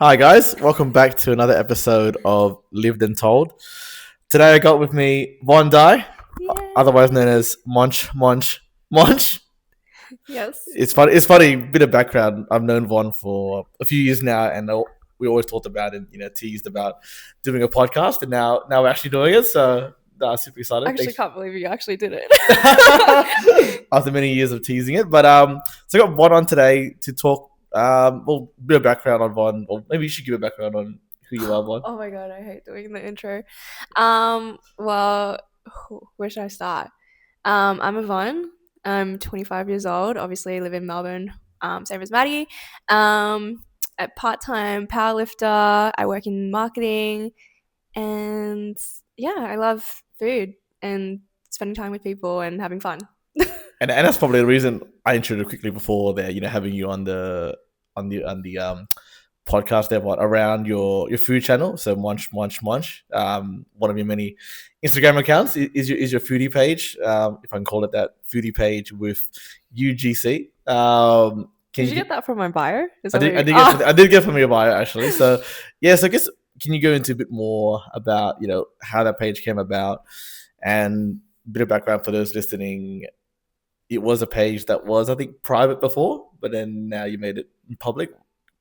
Hi guys, welcome back to another episode of Lived and Told. Today I got with me Von Die, otherwise known as Monch. Yes. It's funny. It's funny. Bit of background. I've known Von for a few years now, and we always talked about and teased about doing a podcast, and now we're actually doing it. So super excited. I actually can't believe you actually did it. After many years of teasing it, but so I got Von on today to talk. Well, a bit of background on Von, or maybe you should give a background on who you are, Von. Oh my god, I hate doing the intro. Well, where should I start? I'm Yvonne. I'm 25 years old. Obviously, I live in Melbourne. Same as Maddie. A part-time powerlifter. I work in marketing, and yeah, I love food and spending time with people and having fun. And that's probably the reason I introduced quickly before there, having you on the podcast there, around your food channel. So Munch. One of your many Instagram accounts is your foodie page, if I can call it that, foodie page with UGC. Did you get that from my bio? I did get from your bio actually. So yeah, so I guess can you go into a bit more about how that page came about and a bit of background for those listening. It was a page that was, I think, private before, but then now you made it public.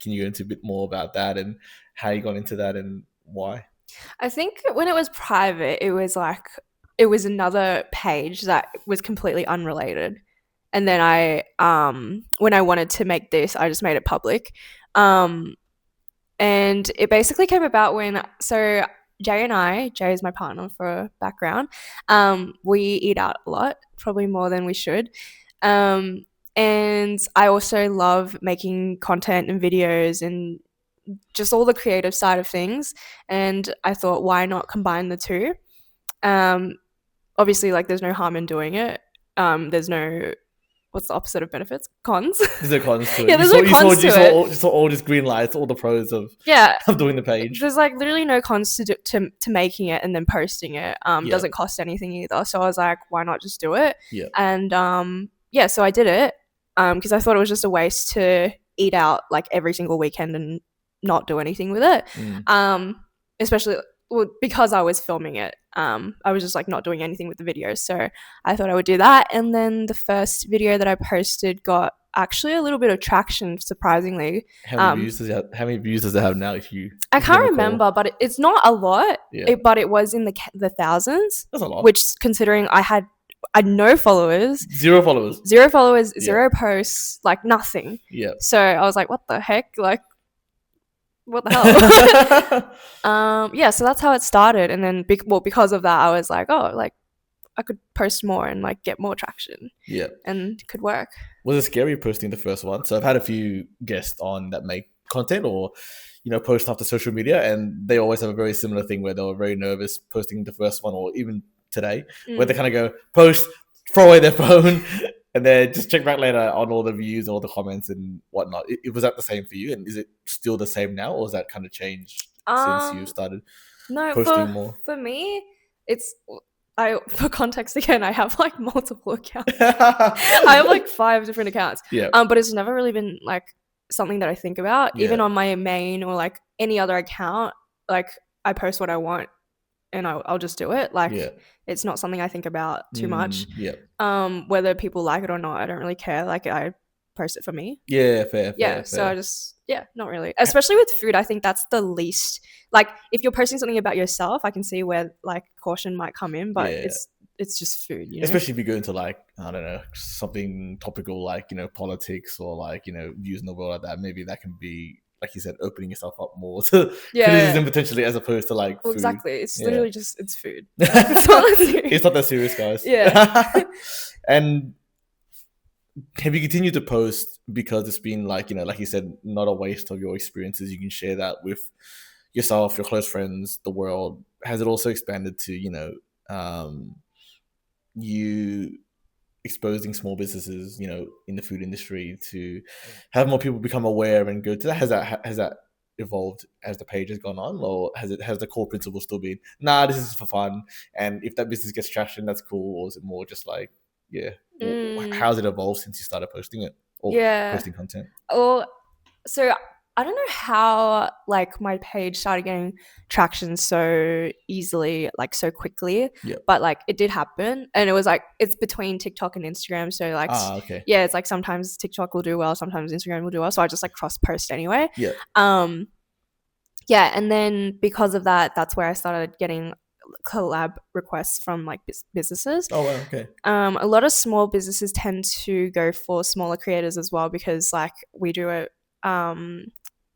Can you go into a bit more about that and how you got into that and why? I think when it was private, it was another page that was completely unrelated. And then when I wanted to make this, I just made it public. And it basically came about so Jay is my partner for background. We eat out a lot, probably more than we should. And I also love making content and videos and just all the creative side of things. And I thought, why not combine the two? Obviously, there's no harm in doing it. There's no, what's the opposite of benefits? Cons. There's no cons to it. Yeah, there's no cons to it. You saw all just green lights, all the pros of doing the page. There's literally no cons to making it and then posting it. Doesn't cost anything either. So I was like, why not just do it? Yeah. And so I did it because I thought it was just a waste to eat out every single weekend and not do anything with it. Especially because I was filming it. I was just not doing anything with the videos. So I thought I would do that. And then the first video that I posted got actually a little bit of traction, surprisingly. How many views does it have now? I can't remember, but it's not a lot. Yeah. But it was in the thousands. That's a lot. Which, considering I had no followers. Zero followers. Zero followers, zero posts, nothing. Yeah. So I was like, what the heck? What the hell? So that's how it started. And then, because of that, I was like, I could post more and get more traction. Yeah. And it could work. Was it scary posting the first one? So I've had a few guests on that make content or, post after social media, and they always have a very similar thing where they were very nervous posting the first one, or even today, where they kind of go, post, throw away their phone, and then just check back later on all the views, all the comments and whatnot. It was that the same for you? And is it still the same now, or has that kind of changed since you started posting more? For me, for context again, I have multiple accounts. I have 5 different accounts. Yeah. But it's never really been something that I think about. Yeah. Even on my main or any other account, I post what I want and I'll just do it. It's not something I think about too much. Yeah. Whether people like it or not, I don't really care. I post it for me. Yeah, fair. So I just, not really. Especially with food, I think that's the least. If you're posting something about yourself, I can see where caution might come in, but it's just food. Especially if you go into I don't know, something topical politics or views in the world like that. Maybe that can be, like you said, opening yourself up more to criticism potentially, as opposed to food. Exactly. It's literally just, it's food. It's not that serious, guys. Yeah. And have you continued to post because it's been like you said, not a waste of your experiences? You can share that with yourself, your close friends, the world. Has it also expanded to you exposing small businesses in the food industry to have more people become aware and go to that? Has that evolved as the page has gone on, or has the core principle still been, this is for fun, and if that business gets traction, that's cool? Or is it more just how's it evolved since you started posting it or posting content? Well, so I don't know how like my page started getting traction so easily, like so quickly, Yeah. but like it did happen, and it was like it's between TikTok and Instagram, so like Okay. yeah, it's like sometimes TikTok will do well, sometimes Instagram will do well, so I just like cross post anyway. Yeah. Um, yeah, and then because of that, that's where I started getting collab requests from like businesses. Oh wow. Okay. A lot of small businesses tend to go for smaller creators as well because like we do it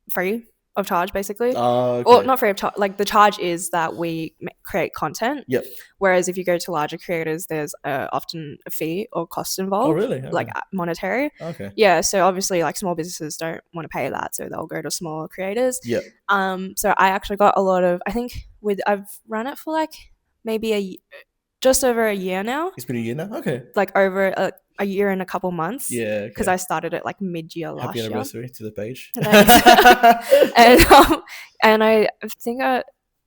free of charge basically, or Okay. not free of charge. Like the charge is that we create content. Yep. Whereas if you go to larger creators, there's often a fee or cost Oh involved, really? like Okay. monetary. Okay. Yeah, so obviously like small businesses don't want to pay that, so they'll go to smaller creators. Yep. So I actually got a lot of. I think I've run it for like maybe just over a year now, It's been a year now. Okay. like over a year and a couple months, Yeah. because Okay. I started it like mid-year Happy last year. anniversary to the page. Thanks. And I think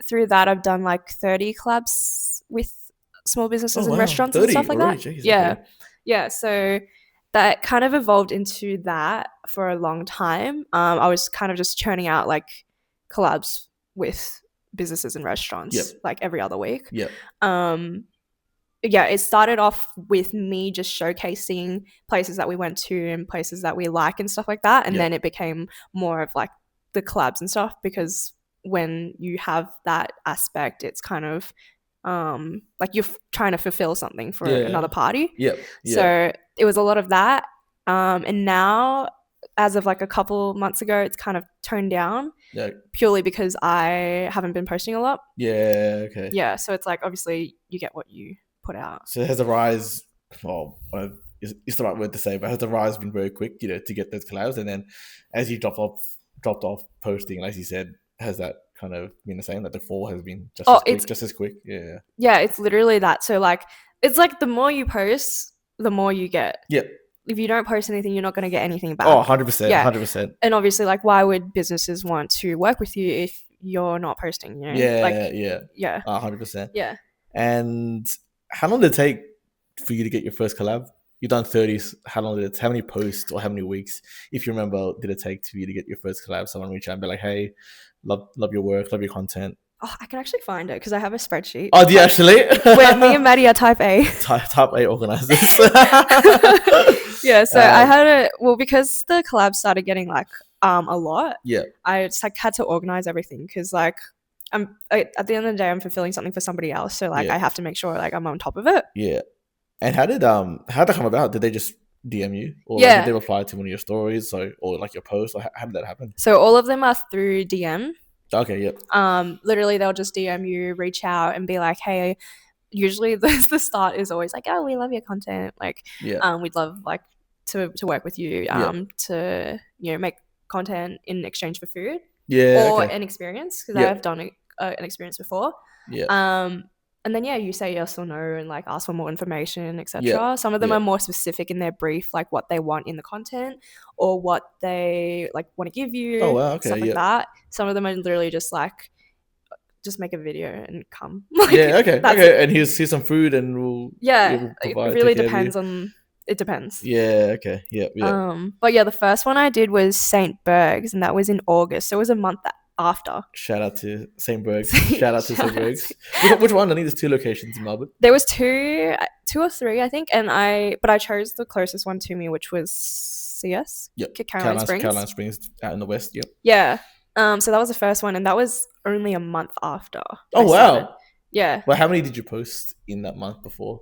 through that I've done like 30 collabs with small businesses Oh and wow, restaurants and 30 stuff like already. that. Jeez, Yeah. okay. Yeah. So that kind of evolved into that for a long time. I was kind of just churning out like collabs with businesses and restaurants Yep. like every other week. Yep. Yeah, it started off with me just showcasing places that we went to and places that we like and stuff like that. And Yep. then it became more of like the collabs and stuff, because when you have that aspect, it's kind of like you're trying to fulfill something for Yeah. another party. Yep. Yeah. So it was a lot of that. And now, as of like a couple months ago, it's kind of toned down Yeah. purely because I haven't been posting a lot. Yeah. Okay. Yeah, so it's like obviously you get what you put out. So has the rise, well, is the right word to say, but has the rise been very quick, to get those collabs? And then as you dropped off posting, as you said, has that kind of been the same? That the fall has been just as quick? Yeah. Yeah, it's literally that. So like, it's like the more you post, the more you get. Yep. If you don't post anything, you're not going to get anything back. Oh, 100%. Yeah. 100%. And obviously, like, why would businesses want to work with you if you're not posting? Yeah. Like, Yeah. yeah. 100%. Yeah. And how long did it take for you to get your first collab? You've done 30s. How many posts or how many weeks, if you remember, did it take for you to get your first collab? Someone reach out and be like, hey, love your work, love your content. Oh, I can actually find it because I have a spreadsheet. Oh, do you actually? Where me and Maddie are type A. Type A organizers. Yeah, so I had because the collabs started getting like a lot. Yeah. I just like had to organize everything because like at the end of the day I'm fulfilling something for somebody else, so like Yeah. I have to make sure like I'm on top of it. Yeah. And how'd that come about? Did they just DM you, or Yeah. did they reply to one of your stories, or like your post, or how did that happen? So all of them are through DM. Okay. Yep. Literally they'll just DM you, reach out, and be like, hey. Usually the start is always like, oh, we love your content, like Yeah. we'd love like to work with you, Yeah. to make content in exchange for food. Yeah. Or Okay. an experience, because Yeah. I've done an experience before. Yeah. And then you say yes or no and like ask for more information, etc. Yeah. Some of them Yeah. are more specific in their brief, like what they want in the content or what they like want to give you. Oh wow. Okay. Stuff like Yeah. that. Some of them are literally just like, just make a video and come. Like, yeah. Okay. That's Okay. it. And here's some food, and we'll It provide, really take care of you. depends on. It depends. Yeah. Okay. Yeah. Yeah. But yeah, the first one I did was St. Berg's, and that was in August. So it was a month after. Shout out to St. Berg's. Shout out to St. Berg's. Which one? I think there's 2 locations in Melbourne. There was two or three, I think, but I chose the closest one to me, which was CS. Yep. Caroline Springs. Caroline Springs out in the west. Yep. Yeah. So that was the first one, and that was only a month after. Oh I started. wow. Yeah. Well, how many did you post in that month before?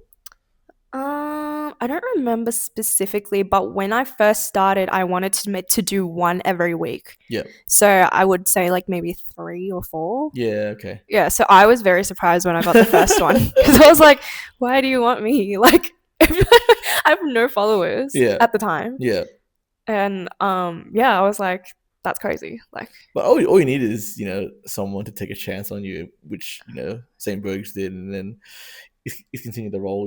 I don't remember specifically, but when I first started, I wanted to do one every week. Yeah. So I would say like maybe 3 or 4. Yeah. Okay. Yeah. So I was very surprised when I got the first one, because I was like, "Why do you want me?" Like, I have no followers at the time. Yeah. And I was like, "That's crazy." Like, but all you need is someone to take a chance on you, which St. Berg's did, and then it's continued the role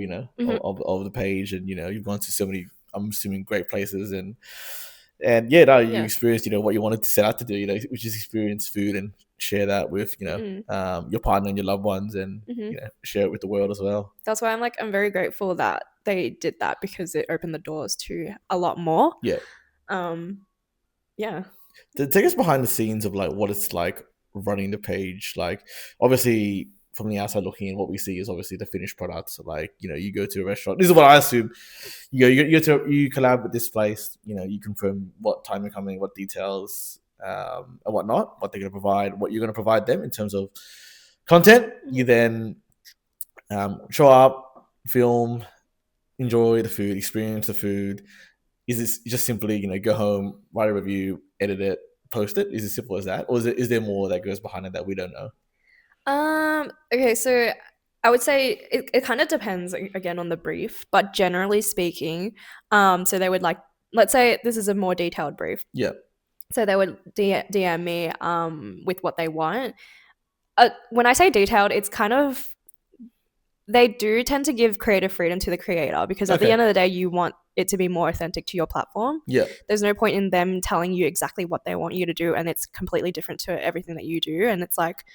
of the page, and you've gone to so many, I'm assuming, great places, and you experienced what you wanted to set out to do, which is experience food and share that with your partner and your loved ones, and share it with the world as well. That's why I'm very grateful that they did that, because it opened the doors to a lot more. Yeah. Yeah. Take us behind the scenes of like what it's like running the page. Like, obviously, from the outside looking in, what we see is obviously the finished product. So, like, you go to a restaurant. This is what I assume. You collab with this place. You confirm what time you're coming, what details, and whatnot, what they're going to provide, what you're going to provide them in terms of content. You then show up, film, enjoy the food, experience the food. Is this just simply go home, write a review, edit it, post it? Is it simple as that, or is there more that goes behind it that we don't know? Okay, so I would say it kind of depends again on the brief, but generally speaking, so they would like, let's say this is a more detailed brief. Yeah. So they would DM me with what they want. When I say detailed, it's kind of, they do tend to give creative freedom to the creator, because at the end of the day, you want it to be more authentic to your platform. Yeah. There's no point in them telling you exactly what they want you to do, and it's completely different to everything that you do. And it's like,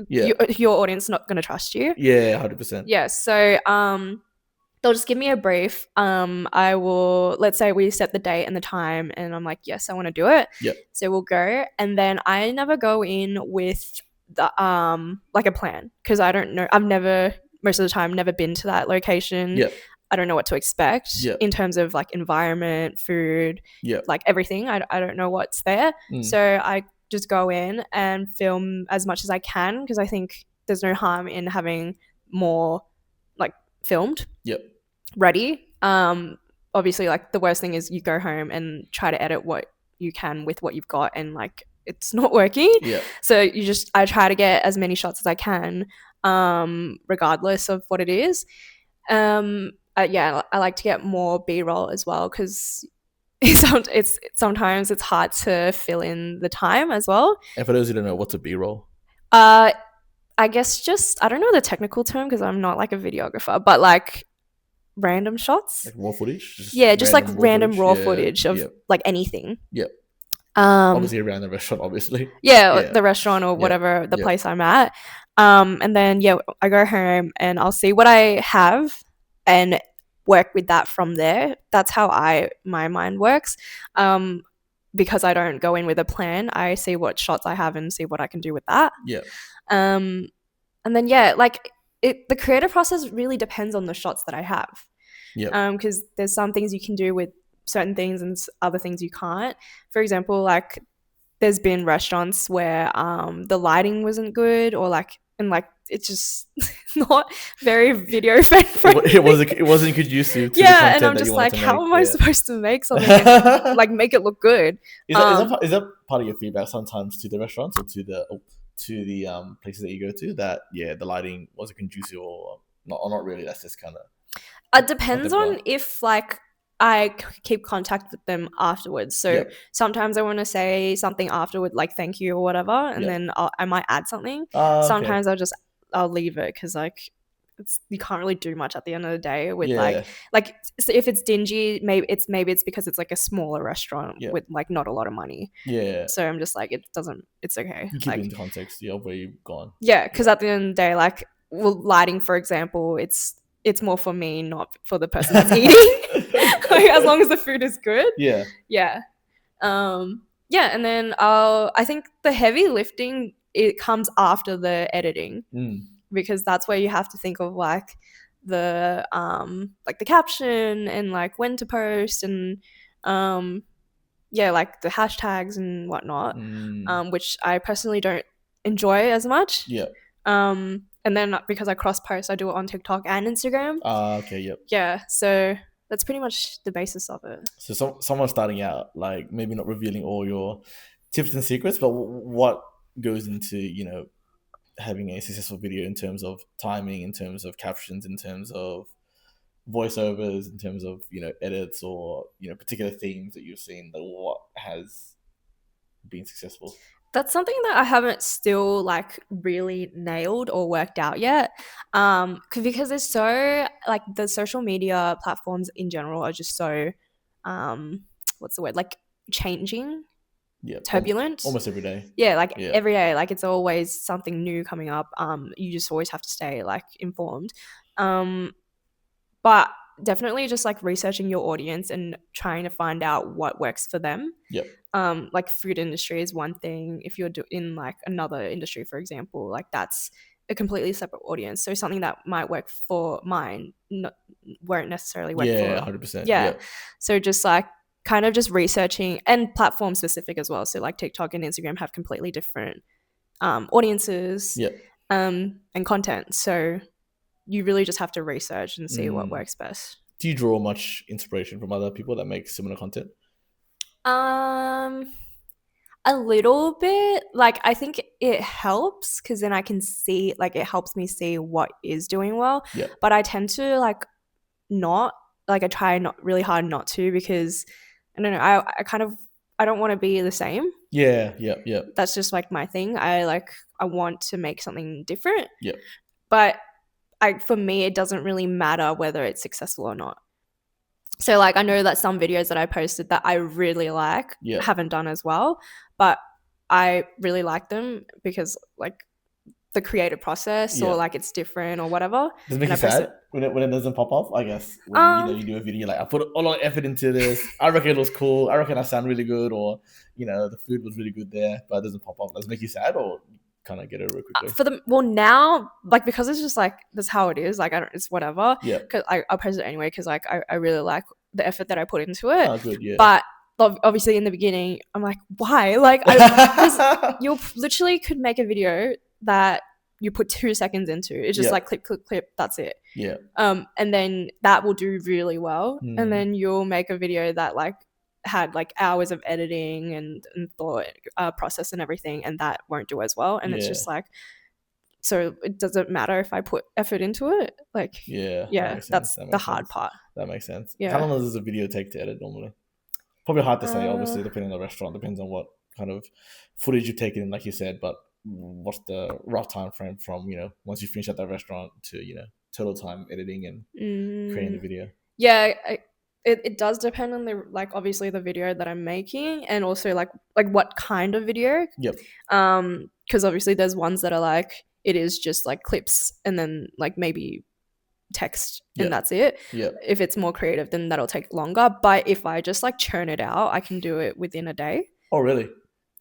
your audience is not going to trust you. Yeah, 100%. Yeah. So they'll just give me a brief. I will, let's say we set the date and the time, and I'm like, yes, I want to do it. Yep. So we'll go, and then I never go in with the like a plan, because I don't know. I've never, most of the time, never been to that location. Yep. I don't know what to expect in terms of like environment, food, like everything. I don't know what's there. So I just go in and film as much as I can, because I think there's no harm in having more like filmed. Yep. Ready. Obviously, like the worst thing is you go home and try to edit what you can with what you've got, and like it's not working. Yeah. So I try to get as many shots as I can, regardless of what it is. Yeah, I like to get more B-roll as well, because sometimes it's hard to fill in the time as well. And for those who don't know, what's a B-roll? I guess just, I don't know the technical term because I'm not like a videographer, but like random shots, like raw footage. Just like random raw footage of like anything. Yep. Obviously around the restaurant, obviously. Yeah, the restaurant or whatever the place I'm at. And then I go home and I'll see what I have and work with that from there. That's how my mind works. Because I don't go in with a plan. I see what shots I have and see what I can do with that. Yeah. And then like the creative process really depends on the shots that I have. Yeah. Because there's some things you can do with certain things and other things you can't. For example, like there's been restaurants where the lighting wasn't good, or like, and like it's just not very video friendly. It wasn't conducive to the content and I'm just like, how am I supposed to make something like make it look good? Is that part of your feedback sometimes to the restaurants or to the places that you go to, that the lighting wasn't conducive or not really? That's just kind of, it depends on if like I keep contact with them afterwards. So sometimes I want to say something afterward, like thank you or whatever, and then I might add something. Sometimes I'll leave it, because like you can't really do much at the end of the day with like so if it's dingy, maybe it's because it's like a smaller restaurant with like not a lot of money. So I'm just like, it's okay. You keep like, it into context of where you've gone. Because at the end of the day, like lighting, for example, it's more for me, not for the person that's eating. Like, as long as the food is good. And then I think the heavy lifting, it comes after the editing, because that's where you have to think of like the caption and like when to post and like the hashtags and whatnot, which I personally don't enjoy as much. And then because I cross post, I do it on TikTok and Instagram. So that's pretty much the basis of it. So someone starting out, like maybe not revealing all your tips and secrets, but what goes into having a successful video in terms of timing, in terms of captions, in terms of voiceovers, in terms of edits, or particular themes that you've seen, that what has been successful? That's something that I haven't still like really nailed or worked out yet, because it's so like the social media platforms in general are just so what's the word, like changing, turbulent, almost every day. Every day, like it's always something new coming up. You just always have to stay like informed, but definitely just like researching your audience and trying to find out what works for them. Yep. Like food industry is one thing. If you're in like another industry, for example, like that's a completely separate audience. So something that might work for mine won't necessarily work Yeah, for 100%. yeah. Yep. So just like kind of just researching, and platform specific as well. So like TikTok and Instagram have completely different audiences Yep. and content. So you really just have to research and see what Mm. works best. Do you draw much inspiration from other people that make similar content? A little bit. Like I think it helps because then I can see, like it helps me see what is doing well. Yeah. But I tend to like not, like I try not really hard not to, because I don't know, I kind of, I don't want to be the same. Yeah. That's just like my thing. I want to make something different. Yeah. But for me, it doesn't really matter whether it's successful or not. So like I know that some videos that I posted that I really like haven't done as well, but I really like them because like the creative process or like it's different or whatever. Does it make you sad when it doesn't pop off? I guess when you do a video, like I put a lot of effort into this. I reckon it was cool. I reckon I sound really good, or the food was really good there, but it doesn't pop off. Does it make you sad, or kind of get it real quickly? Now, like because it's just like that's how it is. Like it's whatever. Yeah. Because I'll post it anyway because like I really like the effort that I put into it. Oh, good. Yeah. But obviously in the beginning, I'm like, why? Like you literally could make a video that you put 2 seconds into. It's just like clip, that's it. Yeah. And then that will do really well. And then you'll make a video that like had like hours of editing and thought process and everything, and that won't do as well. And it's just like, so it doesn't matter if I put effort into it. Like that's the hard part. That makes sense. Yeah. How long does a video take to edit normally? Probably hard to say, obviously, depending on the restaurant. Depends on what kind of footage you've taken, like you said. But what's the rough time frame from once you finish at that restaurant to total time editing and creating the video? Yeah, it does depend on the like obviously the video that I'm making, and also like what kind of video. Yep. Because obviously there's ones that are like it is just like clips and then like maybe text and that's it. Yeah. If it's more creative, then that'll take longer. But if I just like churn it out, I can do it within a day. Oh, really?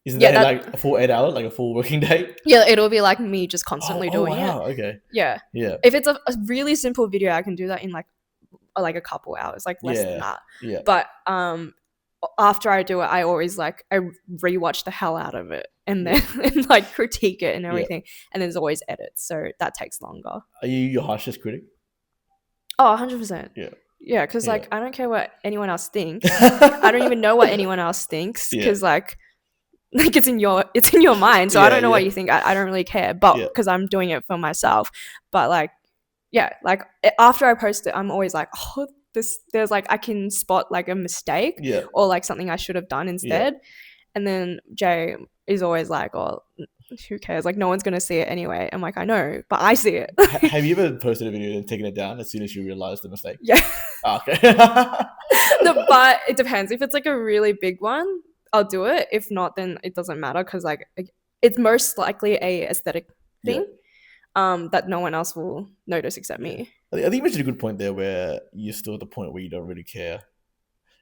Isn't that like a full 8 hour, like a full working day? Yeah, it'll be like me just constantly doing it. Okay. Yeah. Yeah. If it's a really simple video, I can do that in like a couple hours, like less than that. Yeah. But after I do it, I always I rewatch the hell out of it and then and like critique it and everything. And there's always edits, so that takes longer. Are you your harshest critic? Oh, 100%. Yeah. Yeah, because like I don't care what anyone else thinks. I don't even know what anyone else thinks because like it's in your mind. So I don't know what you think. I don't really care, but because I'm doing it for myself. But like after I post it, I'm always like, oh, there's like I can spot like a mistake or like something I should have done instead. And then Jay is always like, oh, who cares? Like no one's gonna see it anyway. I'm like, I know, but I see it. Have you ever posted a video and taken it down as soon as you realized the mistake? Yeah. Oh, okay. But it depends. If it's like a really big one, I'll do it. If not, then it doesn't matter because like it's most likely a aesthetic thing that no one else will notice except me. I think you mentioned a good point there where you're still at the point where you don't really care.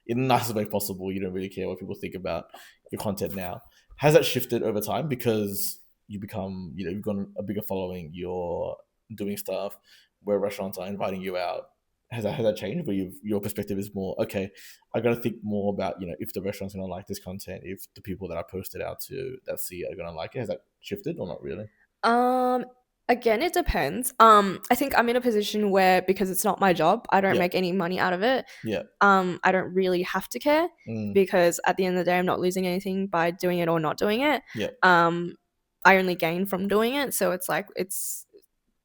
In the nicest way possible, you don't really care what people think about your content now. Has that shifted over time because you become, you've got a bigger following, you're doing stuff where restaurants are inviting you out? Has that changed where your perspective is more, okay, I got to think more about, if the restaurant's going to like this content, if the people that I posted out to that see it are going to like it? Has that shifted or not really? Again, it depends. I think I'm in a position where because it's not my job, I don't make any money out of it. Yeah. I don't really have to care because at the end of the day, I'm not losing anything by doing it or not doing it. Yeah. I only gain from doing it, so it's like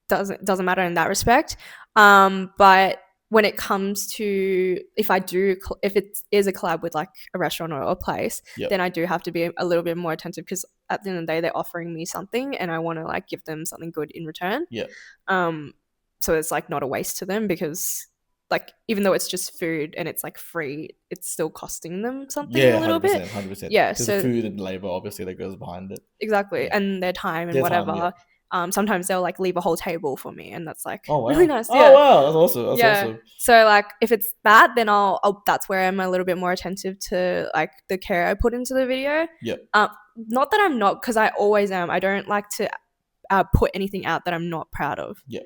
doesn't matter in that respect. But when it comes to if it is a collab with like a restaurant or a place, then I do have to be a little bit more attentive because at the end of the day they're offering me something and I want to like give them something good in return. So it's like not a waste to them because like even though it's just food and it's like free, it's still costing them something a little bit. 100%. Yeah, so the food and labor obviously that goes behind it. Exactly. And their time and whatever. sometimes they'll like leave a whole table for me, and that's like Oh wow. really nice. Oh Yeah. wow, that's awesome. That's Yeah. awesome. So like if it's that, then I'll that's where I'm a little bit more attentive to like the care I put into the video. Yep. Not that I'm not, because I always am. I don't like to put anything out that I'm not proud of. Yep.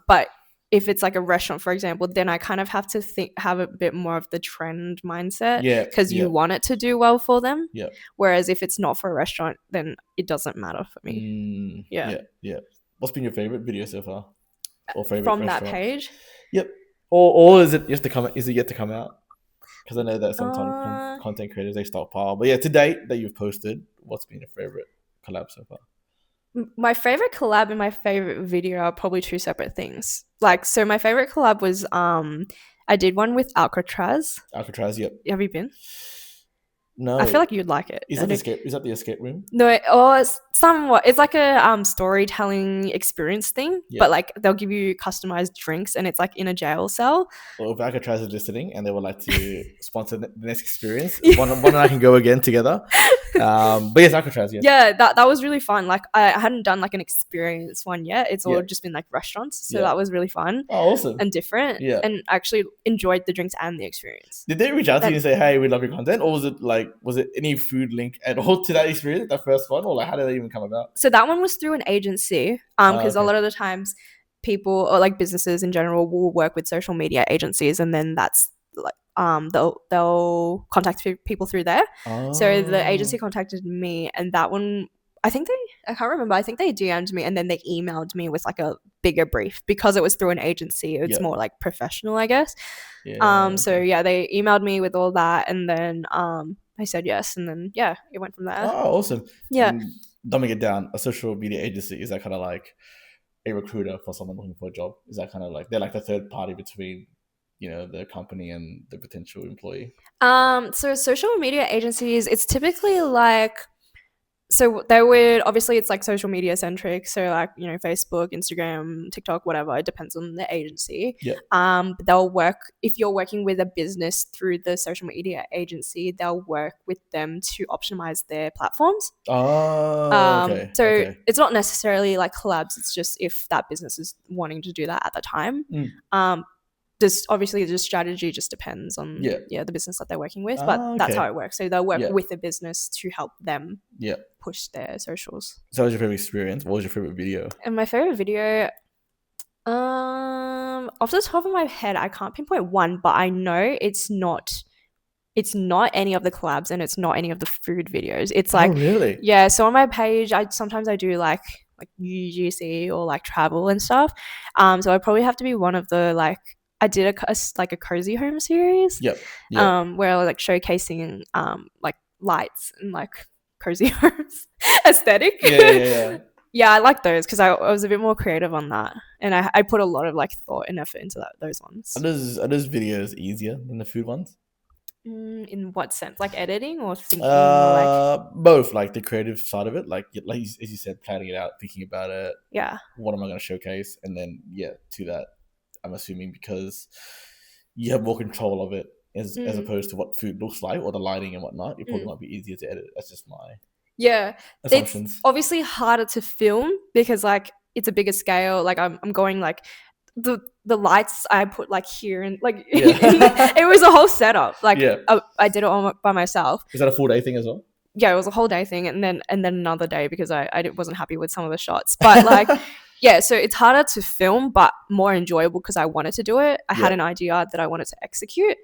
But if it's like a restaurant, for example, then I kind of have to have a bit more of the trend mindset, Yeah. because you want it to do well for them. Yeah. Whereas if it's not for a restaurant, then it doesn't matter for me. Yeah. What's been your favorite video so far, or favorite From restaurant? that page? Yep. Or is it yet to come? Is it yet to come out? Because I know that sometimes content creators, they stockpile. But yeah, to date that you've posted, what's been your favorite collab so far? My favorite collab and my favorite video are probably two separate things. Like, so my favorite collab was I did one with Alcatraz. Alcatraz, yep. Have you been? No. I feel like you'd like it. Is that the escape room? No, it's somewhat. It's like a storytelling experience thing, but like they'll give you customized drinks, and it's like in a jail cell. Well, if Alcatraz is listening and they would like to sponsor the next experience, one and I can go again together. But yes, Alcatraz, yes. Yeah, that was really fun. Like I hadn't done like an experience one yet. It's all just been like restaurants, so that was really fun. Oh, awesome. And different. Yeah. And I actually enjoyed the drinks and the experience. Did they reach out to you and say, "Hey, we love your content," or was it any food link at all to that experience, that first one, or like how did that even come about? So that one was through an agency, because a lot of the times people, or like businesses in general, will work with social media agencies, and then that's like they'll contact people through there. So the agency contacted me, and that one, I can't remember, I think they DM'd me, and then they emailed me with like a bigger brief, because it was through an agency. It's more like professional, I guess. So yeah, they emailed me with all that, and then I said yes, and then it went from there. Oh, awesome. Yeah. And dumbing it down, a social media agency, is that kind of like a recruiter for someone looking for a job? Is that kind of like they're like the third party between, you know, the company and the potential employee? So social media agencies, it's typically like, so they would, obviously it's like social media centric, so like, you know, Facebook, Instagram, TikTok, whatever, it depends on the agency. But they'll work, if you're working with a business through the social media agency, they'll work with them to optimize their platforms. Okay. So it's not necessarily like collabs, it's just if that business is wanting to do that at the time. Obviously the strategy just depends on the business that they're working with, but that's how it works. So they'll work with the business to help them push their socials. So what was your favorite experience? What was your favorite video? And my favorite video, off the top of my head, I can't pinpoint one, but I know it's not any of the collabs, and it's not any of the food videos. It's like, really? Yeah, so on my page sometimes I do like UGC or like travel and stuff. So I'd probably have to be one of the, like, I did a cozy home series. Where I was like showcasing like lights and like cozy homes aesthetic. Yeah, I like those because I was a bit more creative on that, and I put a lot of like thought and effort into those ones. Are those videos easier than the food ones? In what sense? Like editing or thinking? Both, like the creative side of it, like as you said, planning it out, thinking about it. Yeah. What am I going to showcase? And then to that, I'm assuming because you have more control of it as opposed to what food looks like or the lighting and whatnot, it probably might be easier to edit. That's just my assumptions. It's obviously harder to film because like it's a bigger scale. Like I'm going like the lights I put like here and like it was a whole setup. Like I did it all by myself. Is that a full day thing as well? Yeah, it was a whole day thing, and then another day because I wasn't happy with some of the shots. But like so it's harder to film, but more enjoyable because I wanted to do it. I had an idea that I wanted to execute.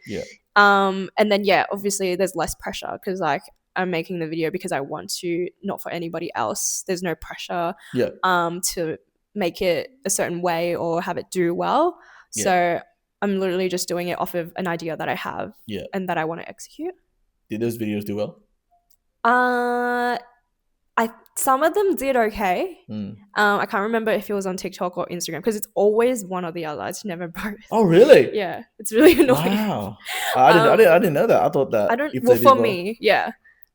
And then obviously there's less pressure because like I'm making the video because I want to, not for anybody else. There's no pressure to make it a certain way or have it do well. So I'm literally just doing it off of an idea that I have and that I want to execute. Did those videos do well? Some of them did okay. I can't remember if it was on TikTok or Instagram because it's always one or the other. It's never both. Oh, really? Yeah, it's really annoying. Wow, I didn't know that. I thought that. I don't. Well, for me,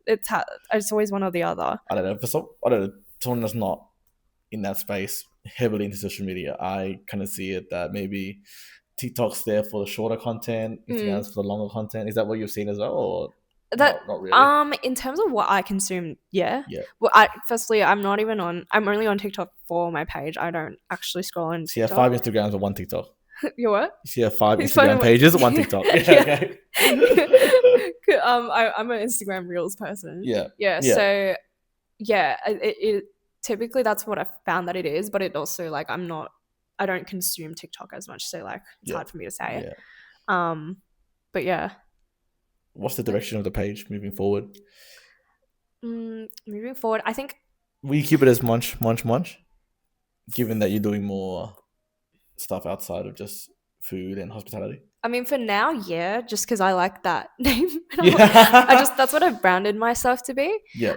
it's always one or the other. I don't know. Someone that's not in that space, heavily into social media, I kind of see it that maybe TikTok's there for the shorter content, Instagram's for the longer content. Is that what you've seen as well? Or? That Not really. in terms of what I consume, yeah. Yeah. Well, firstly, I'm only on TikTok for my page. I don't actually scroll on So you have TikTok. 5 Instagrams and 1 TikTok. You what? So you have five It's funny Instagram what pages, 1 TikTok. Yeah. yeah. Okay. I'm an Instagram Reels person. Yeah. Yeah, Yeah. so yeah, it typically that's what I found that it is, but it also like I don't consume TikTok as much, so like it's Yeah. hard for me to say. Yeah. But yeah. What's the direction of the page moving forward? Moving forward, I think Will you keep it as munch? Given that you're doing more stuff outside of just food and hospitality. I mean, for now, yeah, just because I like that name. Yeah. That's what I've branded myself to be. Yeah.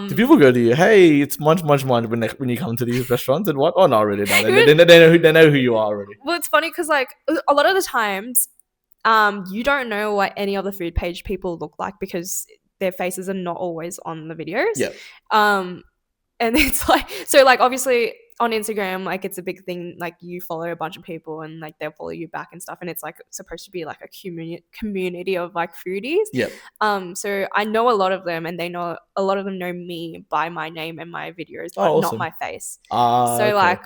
Do people go to you? Hey, it's munch when you come to these restaurants and what? Oh, not really. No, they know who you are already. Well, it's funny because like a lot of the times, you don't know what any other food page people look like because their faces are not always on the videos. Yeah. And it's like so like obviously on Instagram like it's a big thing, like you follow a bunch of people and like they'll follow you back and stuff, and it's like supposed to be like a community of like foodies. Yeah. So I know a lot of them and a lot of them know me by my name and my videos, but awesome. not my face. So okay. like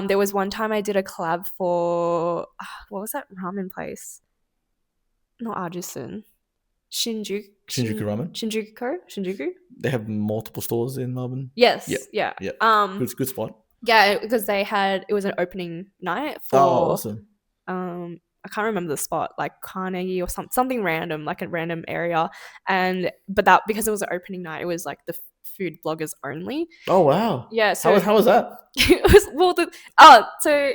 there was one time I did a collab for what was that ramen place? Not Arjun. Shinjuku ramen. Shinjuku. They have multiple stores in Melbourne. Yes. Yeah. Yeah. Good spot. Yeah, because it was an opening night for. Oh, awesome. I can't remember the spot, like Carnegie or something random, like a random area, but that because it was an opening night, it was like the food bloggers only. Oh wow. Yeah. So how was that? It was so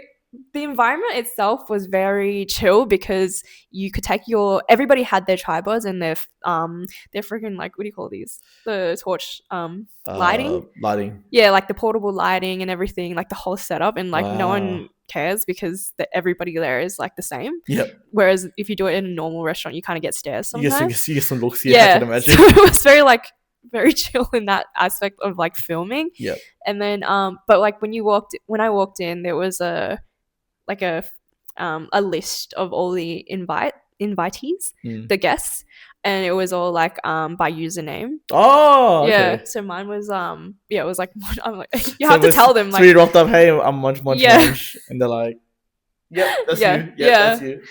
the environment itself was very chill because you could take everybody had their tripods and their freaking like what do you call these, the torch lighting, yeah, like the portable lighting and everything, like the whole setup, and like no one cares because everybody there is like the same. Yep. Whereas if you do it in a normal restaurant you kind of get stares sometimes. You get some looks. Yeah, I can imagine. So it was very chill in that aspect of like filming. Yeah. And then but like when I walked in there was a list of all the invitees, the guests, and it was all like by username. Oh, okay. Yeah. So mine was it was like I'm like you have to tell them like so you rocked up, hey, I'm munch, and they're like, yep, that's you. Yeah, that's you.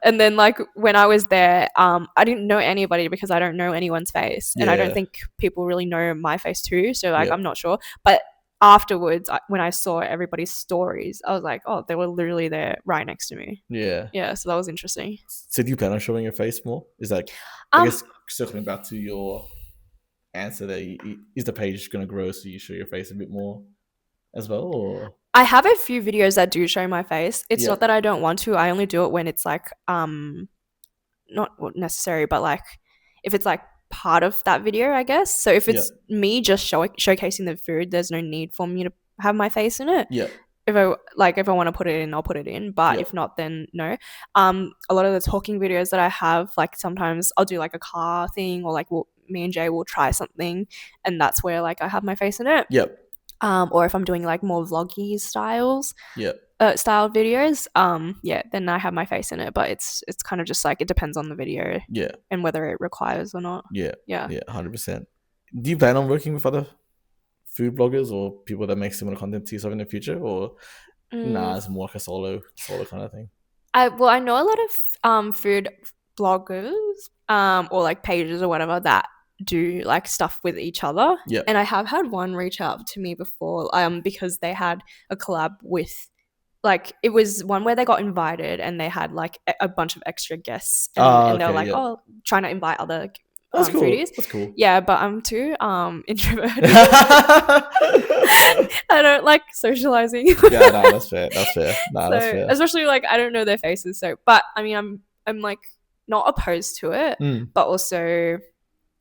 And then like when I was there, I didn't know anybody because I don't know anyone's face, and I don't think people really know my face too. So like I'm not sure, but afterwards when I saw everybody's stories I was like, oh, they were literally there right next to me. Yeah, so that was interesting. So do you plan on showing your face more? Is like I guess circling back to your answer there, is the page going to grow so you show your face a bit more as well, or? I have a few videos that do show my face. It's not that I don't want to, I only do it when it's like not necessary, but like if it's like part of that video, I guess. So if it's me just showcasing the food, there's no need for me to have my face in it. Yeah. If I want to put it in, I'll put it in. But if not, then no. A lot of the talking videos that I have, like sometimes I'll do like a car thing, or like me and Jay will try something, and that's where like I have my face in it. Yep. Or if I'm doing like more vloggy styles. Yep. Style videos, then I have my face in it, but it's kind of just like it depends on the video, and whether it requires or not. Yeah, 100%. Do you plan on working with other food bloggers or people that make similar content to yourself in the future, or nah, it's more like a solo kind of thing? I know a lot of food bloggers or like pages or whatever that do like stuff with each other. Yeah, and I have had one reach out to me before because they had a collab with. Like it was one where they got invited and they had like a bunch of extra guests, and they were like, oh, trying to invite other foodies. That's cool. Yeah, but I'm too introverted. I don't like socializing. Yeah, no, that's fair. That's fair. No, that's fair. Especially like I don't know their faces, so but I mean I'm like not opposed to it, but also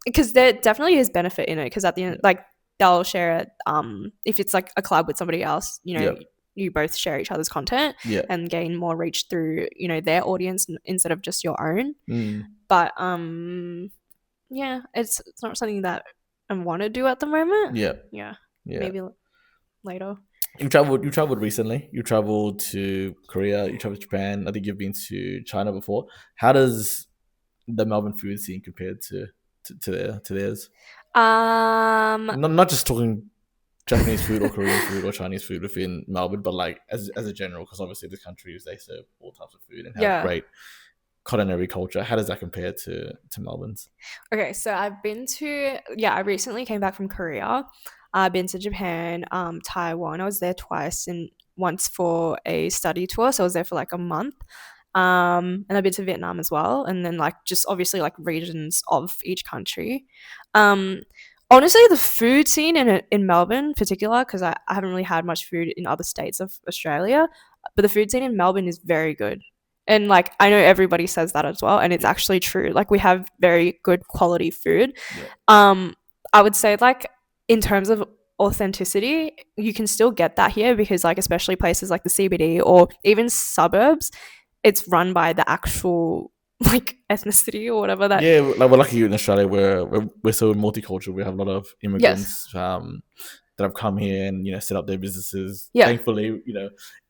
because there definitely is benefit in it, because at the end like they'll share it if it's like a collab with somebody else, you know. You both share each other's content and gain more reach through, you know, their audience instead of just your own. But it's not something that I want to do at the moment. Yeah. Maybe later. You traveled recently. You traveled to Korea. You traveled to Japan. I think you've been to China before. How does the Melbourne food scene compare to to theirs? Um, Not just talking Japanese food or Korean food or Chinese food within Melbourne, but like as a general, because obviously the countries they serve all types of food and have yeah. great culinary culture. How does that compare to Melbourne's? Okay, so I've been to I recently came back from Korea. I've been to Japan, Taiwan. I was there twice and once for a study tour, so I was there for like a month. And I've been to Vietnam as well, and then like just obviously like regions of each country. Um, Honestly, the food scene in Melbourne, in particular, because I haven't really had much food in other states of Australia, but the food scene in Melbourne is very good. And like I know everybody says that as well, and it's actually true. Like we have very good quality food. Yeah. I would say like in terms of authenticity, you can still get that here because like especially places like the CBD or even suburbs, it's run by the actual like ethnicity or whatever that. Yeah, like we're lucky in Australia where we're so multicultural. We have a lot of immigrants that have come here and set up their businesses. Yeah. Thankfully,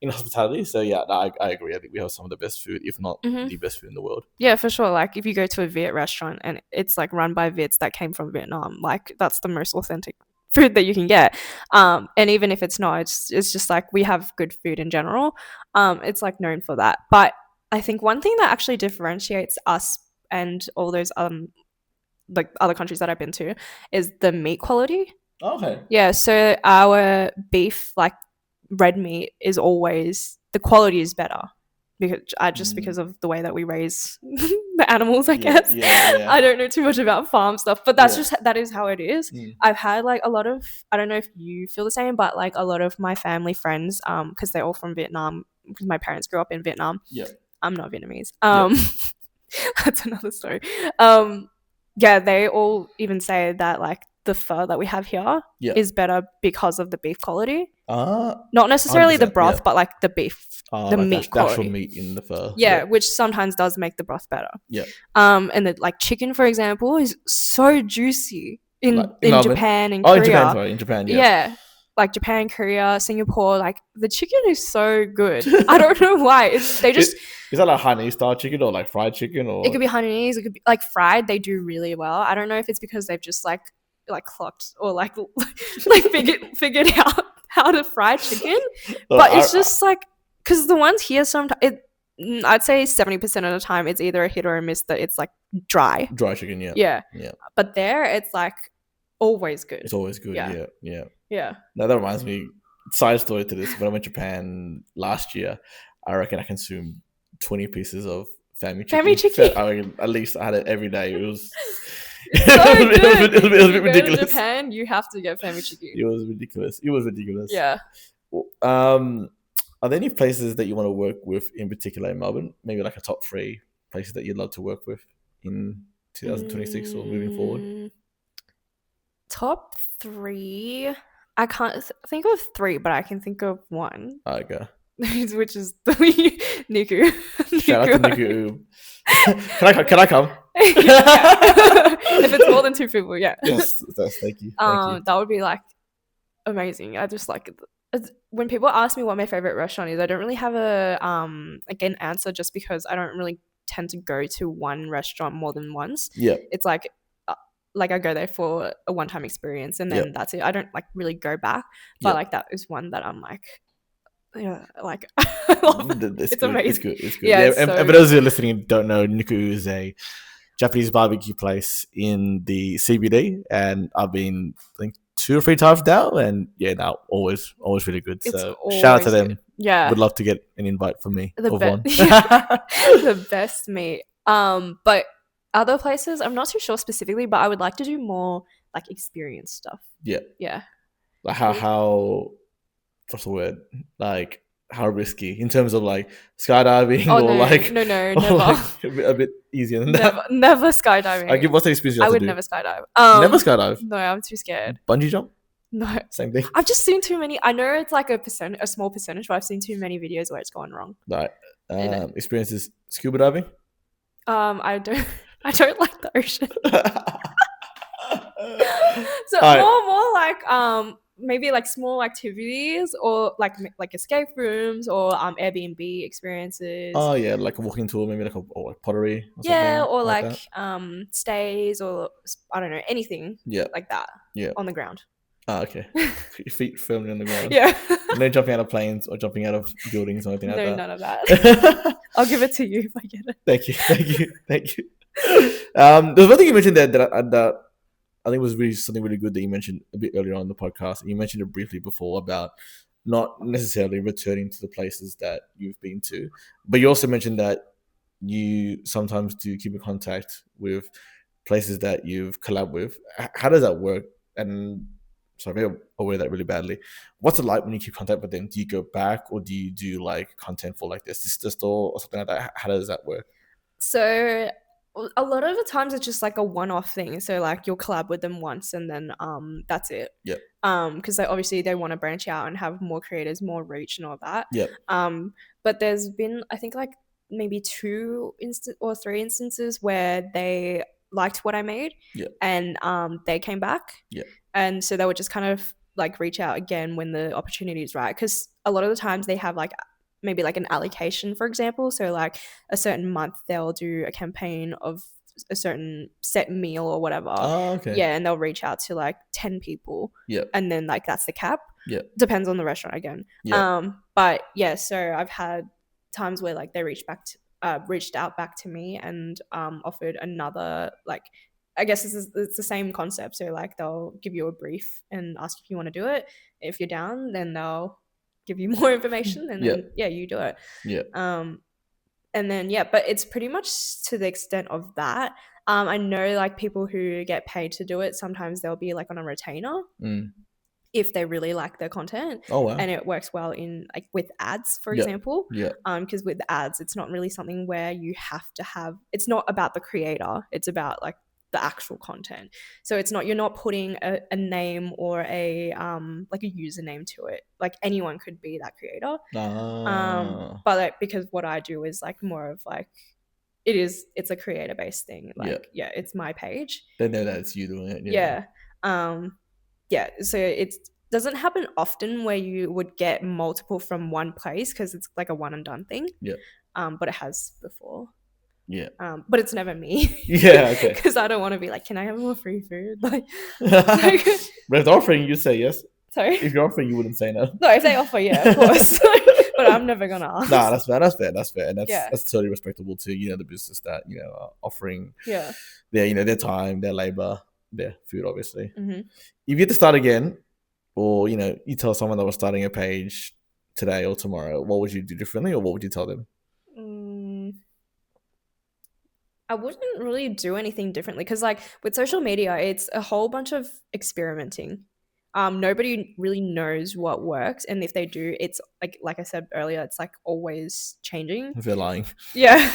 in hospitality. So yeah, I agree. I think we have some of the best food, if not the best food in the world. Yeah, for sure. Like if you go to a Viet restaurant and it's like run by Viets that came from Vietnam, like that's the most authentic food that you can get. And even if it's not, it's just like we have good food in general. It's like known for that. But I think one thing that actually differentiates us and all those like other countries that I've been to is the meat quality. Okay. Yeah, so our beef, like red meat, is always the quality is better because of the way that we raise the animals, I guess. Yeah. I don't know too much about farm stuff, but that is how it is. I've had like a lot of, I don't know if you feel the same, but like a lot of my family friends, because they're all from Vietnam, because my parents grew up in Vietnam. Yeah. I'm not Vietnamese. That's another story. They all even say that like the pho that we have here is better because of the beef quality. Not necessarily the broth, but like the beef, the like meat the quality. actual meat in the pho. Yeah, which sometimes does make the broth better. Yeah. And the like chicken, for example, is so juicy in Japan and Korea. In Japan, yeah. Like Japan, Korea, Singapore, like the chicken is so good. I don't know why. Is that like Hainanese style chicken or like fried chicken, or it could be Hainanese, it could be like fried. They do really well. I don't know if it's because they've just like clocked or like figured out how to fry chicken, but it's just like because the ones here sometimes I'd say 70% of the time it's either a hit or a miss that it's like dry chicken. Yeah. But there it's like always good. It's always good. Yeah. Now that reminds me, side story to this. When I went to Japan last year, I reckon I consumed 20 pieces of family chicken. I mean, at least I had it every day. It was it was a bit ridiculous. To Japan, you have to get family chicken. It was ridiculous. Yeah. Are there any places that you want to work with in particular in Melbourne? Maybe like a top 3 places that you'd love to work with in 2026 or moving forward? Top 3. I can't think of 3, but I can think of 1. Okay. Which is Niku. Shout out to Niku. Can I come? If it's more than 2 people, yeah. Yes, thank you. That would be like amazing. I just like when people ask me what my favorite restaurant is, I don't really have an answer just because I don't really tend to go to one restaurant more than once. Yeah. It's like I go there for a one-time experience and then that's it. I don't like really go back, but like that is one that I'm like, like I love it. It's amazing. It's good. Yeah, and for those who are listening and don't know, Niku is a Japanese barbecue place in the CBD, and I've been I think 2 or 3 times now, and always really good. So shout out to them. Good. Yeah, would love to get an invite from me. The best meat. But other places, I'm not too sure specifically, but I would like to do more like experience stuff. Yeah. Like how what's the word? Like how risky in terms of like skydiving never. Like a bit easier than that. Never skydiving. Like what's the experience? I would never skydive. Never skydive. No, I'm too scared. Bungee jump? No, same thing. I've just seen too many. I know it's like a small percentage, but I've seen too many videos where it's gone wrong. Right. Experiences scuba diving? I don't like the ocean. So more like maybe like small activities or like escape rooms or Airbnb experiences. Oh yeah, like a walking tour, maybe like or like pottery or Yeah, something or like that. stays or I don't know, anything Yeah, like that yeah. on the ground. Ah, okay. Put your feet firmly on the ground. Yeah. No jumping out of planes or jumping out of buildings or anything like No, that. none of that. I'll give it to you if I get it. Thank you, thank you, thank you. There's one thing you mentioned there that I think was really something really good that you mentioned a bit earlier on in the podcast. You mentioned it briefly before about not necessarily returning to the places that you've been to, but you also mentioned that you sometimes do keep in contact with places that you've collabed with. How does that work? And sorry, maybe I worded that really badly. What's it like when you keep contact with them? Do you go back or do you do like content for like their sister store or something like that? How does that work? So a lot of the times it's just like a one-off thing. So like you'll collab with them once and then that's it. Yep. Because they obviously they want to branch out and have more creators, more reach and all that. Yep. But there's been I think like maybe 3 instances where they liked what I made. Yep. And they came back. Yep. And so they would just kind of like reach out again when the opportunity is right. Because a lot of the times they have like maybe like an allocation, for example. So like a certain month they'll do a campaign of a certain set meal or whatever. Oh, okay. Yeah, and they'll reach out to like 10 people. Yep. And then like that's the cap. Yep. Depends on the restaurant again. Yep. But yeah, so I've had times where like they reached out back to me and offered another like I guess it's the same concept. So like they'll give you a brief and ask if you want to do it. If you're down, then they'll give you more information and then yeah, you do it. Yeah. And then yeah, but it's pretty much to the extent of that. I know like people who get paid to do it, sometimes they'll be like on a retainer if they really like their content. Oh wow. And it works well in like with ads, for Yeah. example. Yeah. Because with ads, it's not really something where you have to have. It's not about the creator. It's about like the actual content. So it's not you're not putting a name or a like a username to it. Like anyone could be that creator. But like because what I do is like more of like it's a creator based thing. Like yeah, it's my page. They know that it's you doing it. Yeah. Yeah. So it doesn't happen often where you would get multiple from one place because it's like a one and done thing. Yeah. But it has before. Yeah. But it's never me. Yeah, okay. Because I don't want to be like, can I have more free food? Like, but if they're offering, you say yes. Sorry? If you're offering, you wouldn't say no. No, if they offer, yeah, of course. But I'm never gonna ask. Nah, that's fair. And that's totally respectable to, the business that, are offering their time, their labor, their food, obviously. Mm-hmm. If you had to start again, or, you tell someone that was starting a page today or tomorrow, what would you do differently or what would you tell them? I wouldn't really do anything differently because like with social media, it's a whole bunch of experimenting. Nobody really knows what works, and if they do, it's like I said earlier, it's like always changing. If they're lying. Yeah.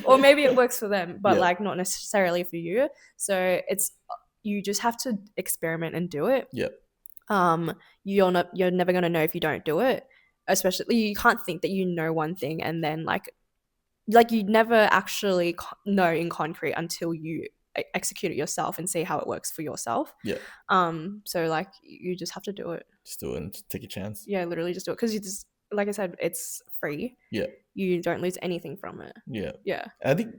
Or maybe it works for them, but like not necessarily for you. So you just have to experiment and do it. Yeah. You're never gonna know if you don't do it. Especially you can't think that you know one thing and then like you never actually know in concrete until you execute it yourself and see how it works for yourself. Yeah. So like you just have to do it. Just do it and take a chance. Yeah, literally just do it because you just like I said, it's free. Yeah. You don't lose anything from it. Yeah. Yeah. I think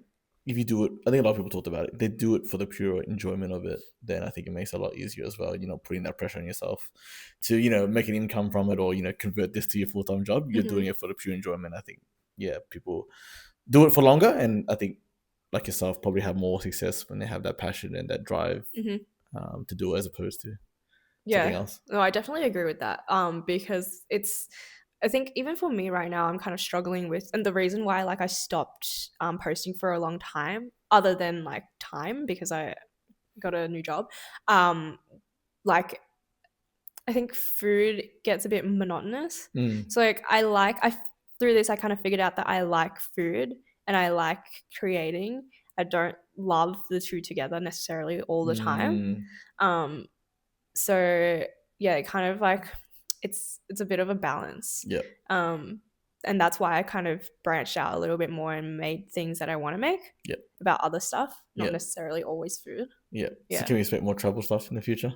if you do it, I think a lot of people talked about it. If they do it for the pure enjoyment of it, then I think it makes it a lot easier as well. Putting that pressure on yourself to make an income from it or convert this to your full-time job. You're doing it for the pure enjoyment. I think people do it for longer, and I think like yourself probably have more success when they have that passion and that drive to do it as opposed to something else. No, I definitely agree with that. Because I think even for me right now, I'm kind of struggling with, and the reason why like I stopped posting for a long time, other than like time because I got a new job, like I think food gets a bit monotonous. So like through this I kind of figured out that I like food and I like creating. I don't love the two together necessarily all the time. So yeah, it kind of like it's a bit of a balance. Yeah. And that's why I kind of branched out a little bit more and made things that I want to make about other stuff, not necessarily always food. Yeah. So can we expect more travel stuff in the future?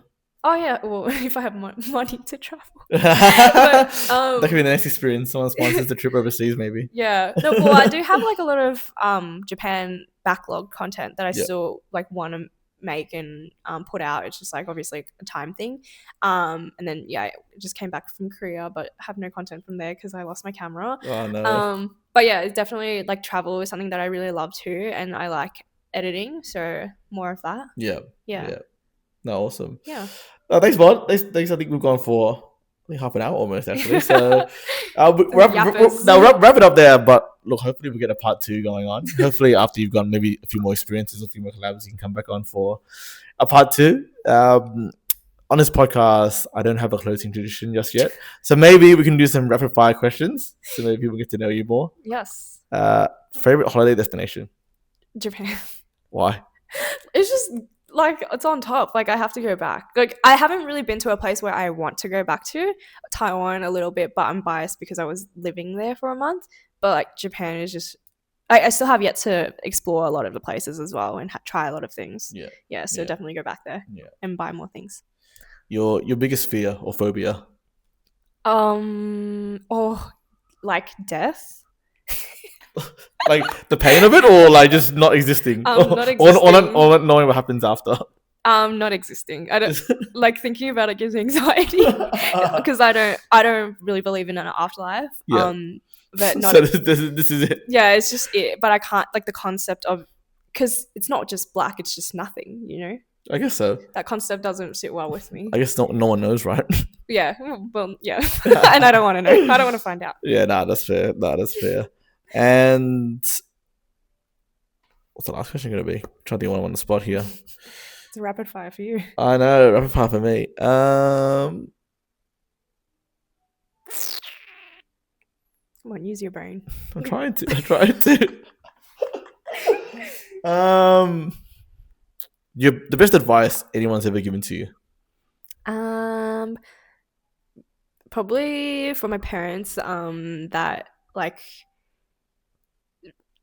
Oh yeah, well, if I have money to travel. That But could be the next experience. Someone sponsors the trip overseas, maybe. yeah, no, well, I do have like a lot of Japan backlog content that I Yeah. still like want to make and put out. It's just like obviously a time thing. And then yeah, I just came back from Korea, but have no content from there because I lost my camera. Oh no. But yeah, it's definitely like travel is something that I really love too, and I like editing, so more of that. Yeah. Yeah. Yeah. No, awesome. Yeah. Thanks, Bond. Thanks. I think we've gone for half an hour almost, actually. So Yappers. wrap it up there. But look, hopefully we get a part 2 going on. Hopefully after you've gone maybe a few more experiences, a few more collabs, you can come back on for a part 2. On this podcast, I don't have a closing tradition just yet. So maybe we can do some rapid fire questions so maybe people get to know you more. Yes. Favorite holiday destination? Japan. Why? It's just like it's on top. Like I have to go back. Like I haven't really been to a place where I want to go back to. Taiwan a little bit, but I'm biased because I was living there for a month. But like Japan is just I still have yet to explore a lot of the places as well and try a lot of things. Yeah. Yeah, so definitely go back there. Yeah. And buy more things. Your biggest fear or phobia? Oh, like death. Like the pain of it, or like just not existing, Not existing. or not knowing what happens after. Not existing. I don't like thinking about it gives me anxiety because I don't really believe in an afterlife. Yeah. But not. So this is it. Yeah, it's just it. But I can't like the concept of because it's not just black; it's just nothing. You know. I guess so. That concept doesn't sit well with me. I guess no one knows, right? Yeah. Well, yeah. And I don't want to know. I don't want to find out. Yeah, that's fair. That's fair. And what's the last question going to be? I'm trying to think of one on the spot here. It's a rapid fire for you. I know, rapid fire for me. Come on, use your brain. I'm trying to. The best advice anyone's ever given to you? Probably for my parents. That like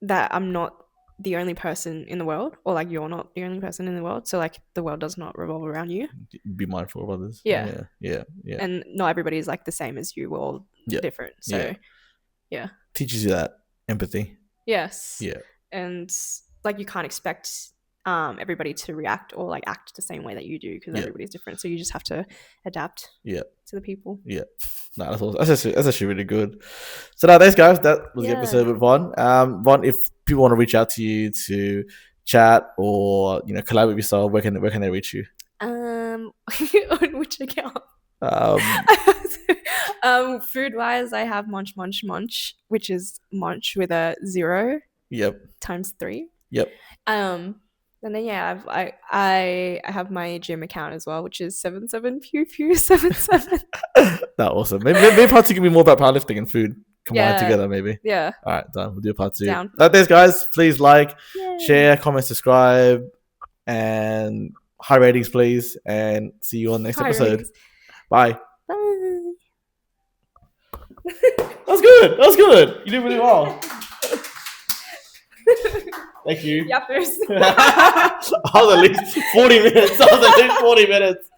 that I'm not the only person in the world, or like you're not the only person in the world. So like the world does not revolve around you. Be mindful of others. Yeah. Yeah. And not everybody is like the same as you. We're all different. So yeah. Teaches you that empathy. Yes. Yeah. And like you can't expect everybody to react or like act the same way that you do because everybody's different. So you just have to adapt. To the people. Yeah. No, that's awesome. That's actually really good. So now, thanks, guys. That was the episode with Yvonne. Yvonne, if people want to reach out to you to chat or collab with yourself, where can they reach you? On which account? Food wise, I have Munch, which is Munch with a 0. Yep. Times 3. Yep. And then I have my gym account as well, which is 77pew77. That's awesome. Maybe part 2 can be more about powerlifting and food combined together. Maybe. Yeah. All right, done. We'll do a part 2. Down. Thanks, guys. Please like, share, comment, subscribe, and high ratings, please. And see you on the next episode. Ratings. Bye. Bye. That was good. You did really well. Thank you. Yappers. I was at least 40 minutes.